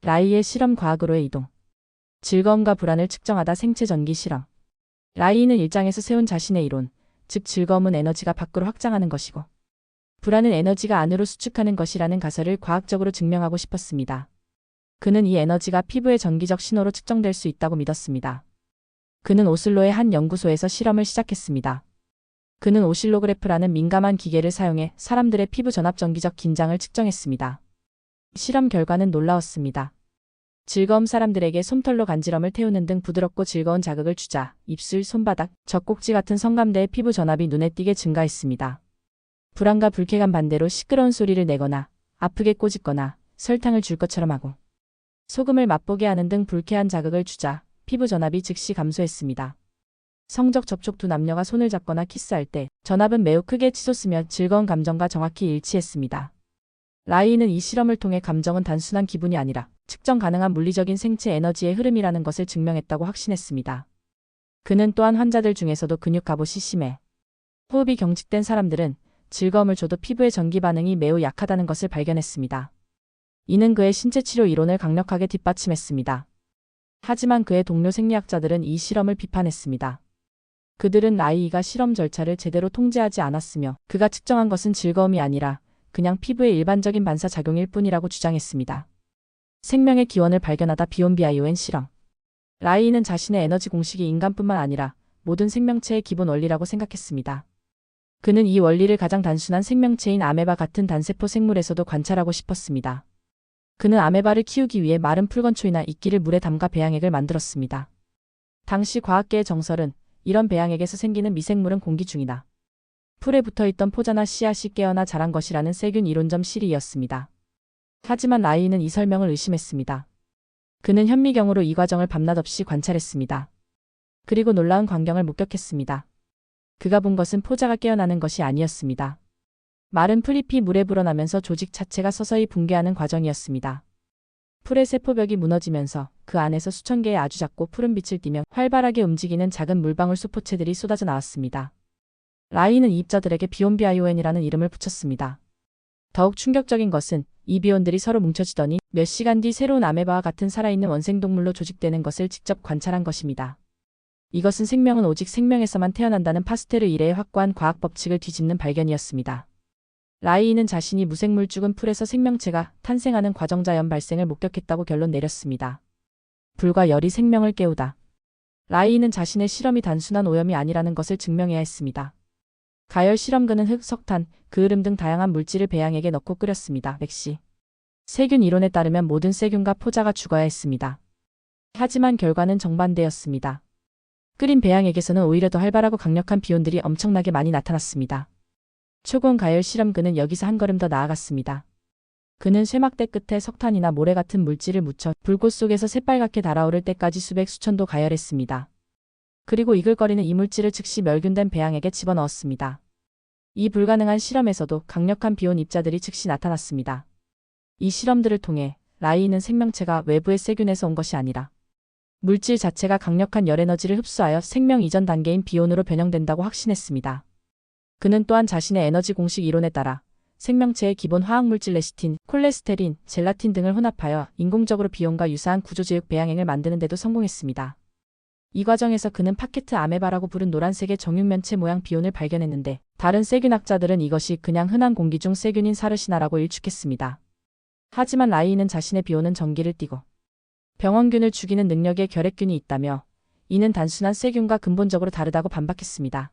라이의 실험 과학으로의 이동. 즐거움과 불안을 측정하다 생체 전기 실험. 라이는 일장에서 세운 자신의 이론, 즉 즐거움은 에너지가 밖으로 확장하는 것이고 불안은 에너지가 안으로 수축하는 것이라는 가설을 과학적으로 증명하고 싶었습니다. 그는 이 에너지가 피부의 전기적 신호로 측정될 수 있다고 믿었습니다. 그는 오슬로의 한 연구소에서 실험을 시작했습니다. 그는 오실로그래프라는 민감한 기계를 사용해 사람들의 피부 전압 전기적 긴장을 측정했습니다. 실험 결과는 놀라웠습니다. 즐거움 사람들에게 솜털로 간지럼을 태우는 등 부드럽고 즐거운 자극을 주자 입술, 손바닥, 젖꼭지 같은 성감대의 피부 전압이 눈에 띄게 증가했습니다. 불안과 불쾌감 반대로 시끄러운 소리를 내거나 아프게 꼬집거나 설탕을 줄 것처럼 하고 소금을 맛보게 하는 등 불쾌한 자극을 주자 피부 전압이 즉시 감소했습니다. 성적 접촉 두 남녀가 손을 잡거나 키스할 때 전압은 매우 크게 치솟으며 즐거운 감정과 정확히 일치했습니다. 라이는 이 실험을 통해 감정은 단순한 기분이 아니라 측정 가능한 물리적인 생체 에너지의 흐름이라는 것을 증명했다고 확신했습니다. 그는 또한 환자들 중에서도 근육 갑옷이 심해 호흡이 경직된 사람들은 즐거움을 줘도 피부의 전기 반응이 매우 약하다는 것을 발견했습니다. 이는 그의 신체 치료 이론을 강력하게 뒷받침했습니다. 하지만 그의 동료 생리학자들은 이 실험을 비판했습니다. 그들은 라이가 실험 절차를 제대로 통제하지 않았으며 그가 측정한 것은 즐거움이 아니라 그냥 피부의 일반적인 반사작용일 뿐이라고 주장했습니다. 생명의 기원을 발견하다 비욘비아이오엔 실험. 라이는 자신의 에너지 공식이 인간뿐만 아니라 모든 생명체의 기본 원리라고 생각했습니다. 그는 이 원리를 가장 단순한 생명체인 아메바 같은 단세포 생물에서도 관찰하고 싶었습니다. 그는 아메바를 키우기 위해 마른 풀건초이나 이끼를 물에 담가 배양액을 만들었습니다. 당시 과학계의 정설은 이런 배양액에서 생기는 미생물은 공기 중이다. 풀에 붙어있던 포자나 씨앗이 깨어나 자란 것이라는 세균 이론점 실이었습니다. 하지만 라이는 이 설명을 의심했습니다. 그는 현미경으로 이 과정을 밤낮 없이 관찰했습니다. 그리고 놀라운 광경을 목격했습니다. 그가 본 것은 포자가 깨어나는 것이 아니었습니다. 마른 풀잎이 물에 불어나면서 조직 자체가 서서히 붕괴하는 과정이었습니다. 풀의 세포벽이 무너지면서 그 안에서 수천 개의 아주 작고 푸른 빛을 띠며 활발하게 움직이는 작은 물방울 수포체들이 쏟아져 나왔습니다. 라이는 이 입자들에게 비욘비아이오엔이라는 이름을 붙였습니다. 더욱 충격적인 것은 이 비온들이 서로 뭉쳐지더니 몇 시간 뒤 새로운 아메바와 같은 살아있는 원생동물로 조직되는 것을 직접 관찰한 것입니다. 이것은 생명은 오직 생명에서만 태어난다는 파스테르 이래의 확고한 과학 법칙을 뒤집는 발견이었습니다. 라이는 자신이 무생물 죽은 풀에서 생명체가 탄생하는 과정자연 발생을 목격했다고 결론 내렸습니다. 불과 열이 생명을 깨우다. 라이는 자신의 실험이 단순한 오염이 아니라는 것을 증명해야 했습니다. 가열 실험그는 흙, 석탄, 그을음 등 다양한 물질을 배양액에 넣고 끓였습니다. 맥시. 세균 이론에 따르면 모든 세균과 포자가 죽어야 했습니다. 하지만 결과는 정반대였습니다. 끓인 배양액에서는 오히려 더 활발하고 강력한 비온들이 엄청나게 많이 나타났습니다. 초고온 가열 실험그는 여기서 한 걸음 더 나아갔습니다. 그는 쇠막대 끝에 석탄이나 모래 같은 물질을 묻혀 불꽃 속에서 새빨갛게 달아오를 때까지 수백 수천도 가열했습니다. 그리고 이글거리는 이 물질을 즉시 멸균된 배양액에 집어넣었습니다. 이 불가능한 실험에서도 강력한 비온 입자들이 즉시 나타났습니다. 이 실험들을 통해 라이는 생명체가 외부의 세균에서 온 것이 아니라 물질 자체가 강력한 열에너지를 흡수하여 생명 이전 단계인 비온으로 변형된다고 확신했습니다. 그는 또한 자신의 에너지 공식 이론에 따라 생명체의 기본 화학물질 레시틴, 콜레스테린, 젤라틴 등을 혼합하여 인공적으로 비온과 유사한 구조제육 배양액을 만드는 데도 성공했습니다. 이 과정에서 그는 파케트 아메바라고 부른 노란색의 정육면체 모양 비온을 발견했는데 다른 세균학자들은 이것이 그냥 흔한 공기 중 세균인 사르시나라고 일축했습니다. 하지만 라이는 자신의 비온은 전기를 띠고 병원균을 죽이는 능력의 결핵균이 있다며 이는 단순한 세균과 근본적으로 다르다고 반박했습니다.